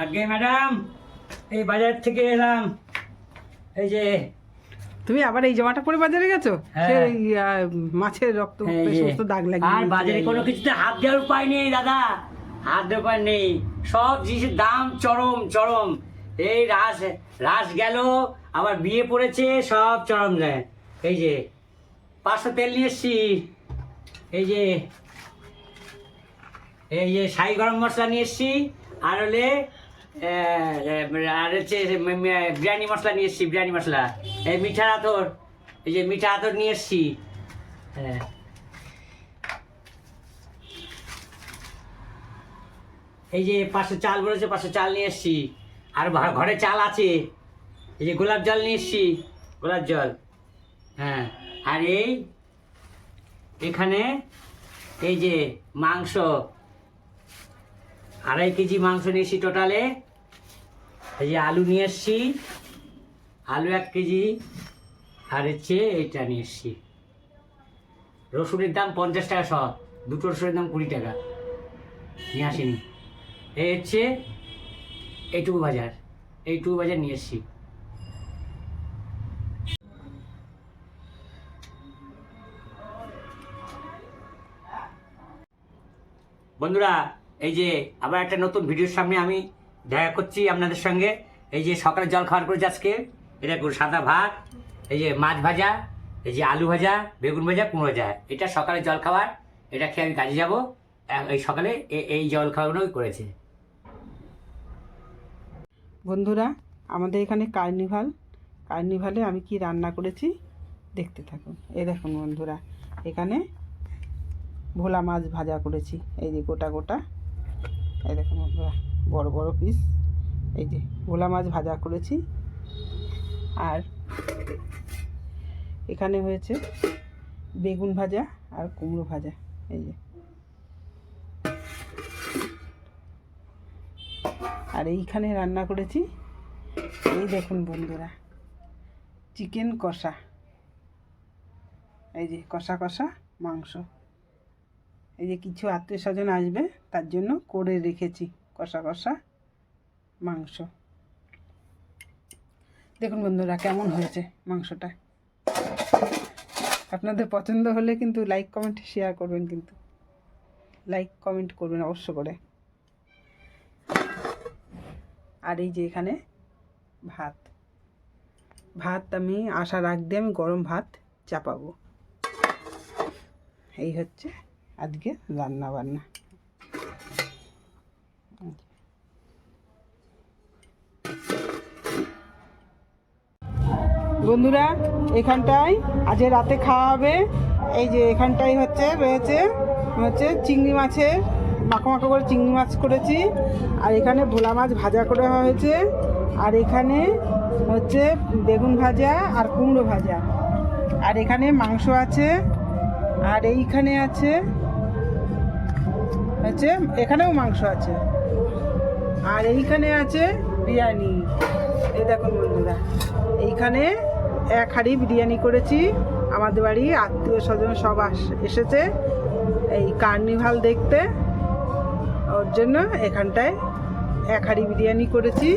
আগে ম্যাডাম এই বাজার থেকে এলাম। এই যে তুমি আবার এই জামাটা পরে বাজারে গেছো? হ্যাঁ। সেই মাছের রক্ত এই যে, সমস্ত দাগ লাগিয়ে আর বাজারে কোনো কিছুতে হাত দেওয়ার উপায় নেই দাদা, হাত দেওয়ার উপায় নেই। সব জিনিসের দাম চরম চরম। এই রাস গেল, আবার বিয়ে পড়েছে, সব চরম যায়। এই যে 500 তেল নিয়ে এসছি। এই যে শাহি গরম মশলা নিয়ে এসছি। আর হলে আর হচ্ছে বিরিয়ানি মশলা নিয়ে এসছি, বিরিয়ানি মশলা। এই মিঠা আতর, এই যে মিঠা আতর নিয়ে এসছি। হ্যাঁ, এই যে 500 চাল বলেছে, 500 চাল নিয়ে এসছি। আর ঘরে চাল আছে। এই যে গোলাপ জল নিয়ে এসছি, গোলাপ জল। হ্যাঁ, আর এখানে এই যে মাংস, 2.5 কেজি মাংস নিয়ে এসছি টোটালে। এই যে আলু নিয়ে এসছি, আলু 1 কেজি। আর হচ্ছে এইটা নিয়ে এসছি। রসুনের দাম 50 টাকা শ, দুটো রসুনের দাম 20 টাকা। নিয়ে আসিনি। এই হচ্ছে এইটুকু বাজার নিয়ে এসছি। বন্ধুরা, এই যে আবার একটা নতুন ভিডিওর সামনে আমি দেখা করছি আপনাদের সঙ্গে। এই যে সকালে জল খাবার করেছি আজকে। এটা সাদা ভাত, এই যে মাছ ভাজা, এই যে আলু ভাজা, বেগুন ভাজা, কুমড়ো ভাজা। এটা সকালে জল খাবার। এটা খেয়ে আমি কাজে যাব। এই সকালে এই জল খাবারগুলোই করেছে। বন্ধুরা, আমাদের এখানে কার্নিভালে আমি কি রান্না করেছি দেখতে থাকুন। এই দেখুন বন্ধুরা, এখানে ভোলা মাছ ভাজা করেছি। এই যে গোটা গোটা, এই দেখুন বন্ধুরা, বড় বড় পিস। এই যে ভোলা মাছ ভাজা করেছি। আর এখানে হয়েছে বেগুন ভাজা আর কুমড়ো ভাজা। এই যে, আর এইখানে রান্না করেছি, এই দেখুন বন্ধুরা, চিকেন কষা। এই যে কষা কষা মাংস। এই যে কিছু আত্মীয় স্বজন আসবে, তার জন্য করে রেখেছি কষা কষা মাংস। দেখুন বন্ধুরা কেমন হয়েছে মাংসটা। আপনাদের পছন্দ হলে কিন্তু লাইক কমেন্ট শেয়ার করবেন, কিন্তু লাইক কমেন্ট করবেন অবশ্য করে। আর এই যে এখানে ভাত আমি আসার আগ দিয়ে আমি গরম ভাত চাপাবো। এই হচ্ছে আজকে রান্না বান্না। বন্ধুরা, এখানটায় আজ রাতে খাওয়া হবে। এই যে এখানটায় রয়েছে চিংড়ি মাছের মাখো মাখো করে চিংড়ি মাছ করেছি। আর এখানে ভোলা মাছ ভাজা করা হয়েছে। আর এখানে হচ্ছে বেগুন ভাজা আর কুমড়ো ভাজা। আর এখানে মাংস আছে। আর এইখানে এখানেও মাংস আছে। আর এইখানে আছে বিরিয়ানি। এই দেখুন বন্ধুরা, এইখানে 1 হাঁড়ি বিরিয়ানি করেছি। আমাদের বাড়ি আত্মীয় স্বজন সব এসেছে এই কার্নিভাল দেখতে, ওর জন্য এখানটায় 1 হাঁড়ি বিরিয়ানি করেছি।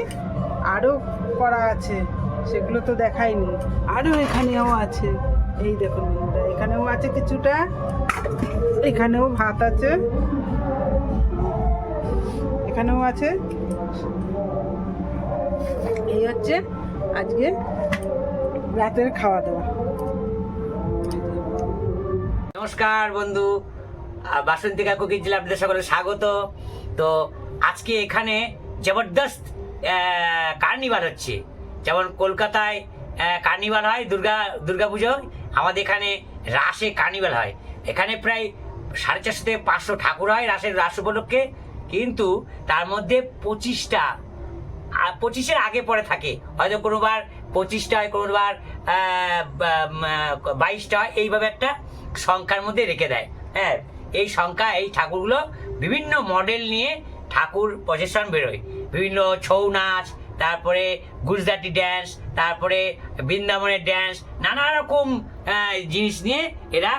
আরও করা আছে, সেগুলো তো দেখাইনি। আরও এখানেও আছে, এই দেখুন বন্ধুরা, এখানেও আছে কিছুটা। এখানেও ভাত আছে, এখানেও আছে। এই হচ্ছে আজকে রাতের খাওয়া দাওয়া। নমস্কার বন্ধু, বাসন্তী কাকু কিচেনে আপনাদের সকলে স্বাগত। তো আজকে এখানে জবরদস্ত কার্নিভাল হচ্ছে। যেমন কলকাতায় কার্নিভাল হয় দুর্গা পুজো, আমাদের এখানে রাসে কার্নিভাল হয়। এখানে প্রায় 450 থেকে 500 ঠাকুর হয় রাস উপলক্ষে। কিন্তু তার মধ্যে 25এর আগে পরে থাকে, হয়তো কোনোবার 25টা হয়, কোনোবার 22টা হয়। এইভাবে একটা সংখ্যার মধ্যে রেখে দেয়। হ্যাঁ, এই সংখ্যা, এই ঠাকুরগুলো বিভিন্ন মডেল নিয়ে ঠাকুর প্রসেশন বেরোয়। বিভিন্ন ছৌ নাচ, তারপরে গুজরাটি ড্যান্স, তারপরে বৃন্দাবনের ড্যান্স, নানা রকম জিনিস নিয়ে এরা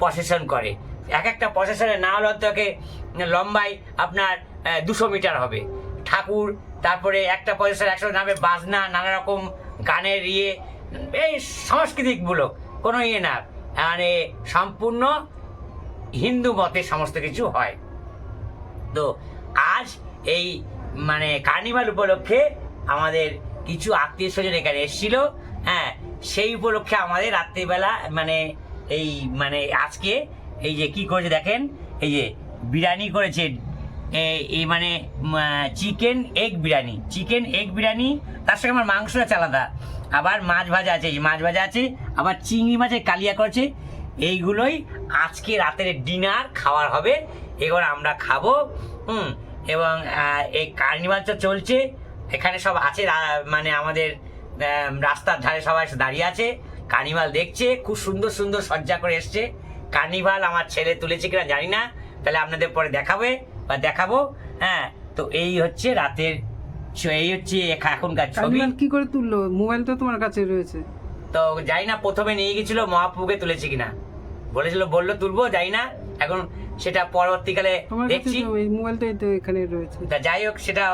প্রসেশন করে। এক একটা প্রসেশনে না হলে তোকে লম্বায় আপনার 200 মিটার হবে। ঠাকুর, তারপরে একটা পয়সার 100 নামে বাজনা, নানা রকম গানের এই সাংস্কৃতিকমূলক কোনো না, মানে সম্পূর্ণ হিন্দু মতে সমস্ত কিছু হয়। তো আজ এই মানে কার্নিভাল উপলক্ষে আমাদের কিছু আত্মীয় স্বজন এখানে এসেছিল। হ্যাঁ, সেই উপলক্ষে আমাদের রাত্রিবেলা মানে আজকে এই যে কি করেছে দেখেন, এই যে বিরিয়ানি করেছে, এই মানে চিকেন এগ বিরিয়ানি, তার সঙ্গে আমার মাংস আছে আলাদা, আবার মাছ ভাজা আছে, এই মাছ ভাজা আছে, আবার চিংড়ি মাছের কালিয়া করেছে। এইগুলোই আজকে রাতের ডিনার খাওয়ার হবে, এগুলো আমরা খাবো। এবং এই কার্নিভাল তো চলছে, এখানে সব আছে, মানে আমাদের রাস্তার ধারে সবাই দাঁড়িয়ে আছে, কার্নিভাল দেখছে, খুব সুন্দর সুন্দর সজ্জা করে এসছে। কার্নিভাল আমার ছেলে তুলেছে কিনা জানি না, তাহলে আপনাদের পরে দেখাবো। হ্যাঁ, তো এই হচ্ছে রাতের, এই হচ্ছে এখনকার ছবি। কার্নিভাল কি করে তুললো? মোবাইল তো তোমার কাছে রয়েছে। তো জানি না, প্রথমে নিয়ে গেছিল মহাপ্রভুকে তুলেছে কিনা, বললো তুলবো, জানি না, এখন সেটা পরবর্তীকালে তোমার কাছে দেখছি। তো এই মোবাইলটাই তো এখানে রয়েছে। তা যাই হোক, সেটা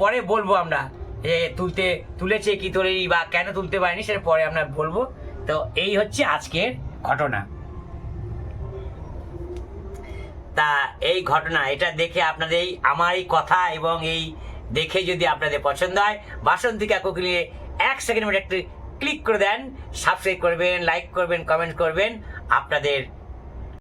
পরে বলবো আমরা, যে তুলেছে কি তোলেনি বা কেন তুলতে পারেনি, সেটা পরে আমরা বলবো। তো এই হচ্ছে আজকের ঘটনা। তা এই ঘটনা, এটা দেখে আপনাদের আমার এই কথা এবং এই দেখে যদি আপনাদের পছন্দ হয়, বাসন্তী কাকুকে নিয়ে 1 সেকেন্ড একটু ক্লিক করে দেন, সাবস্ক্রাইব করবেন, লাইক করবেন, কমেন্ট করবেন। আপনাদের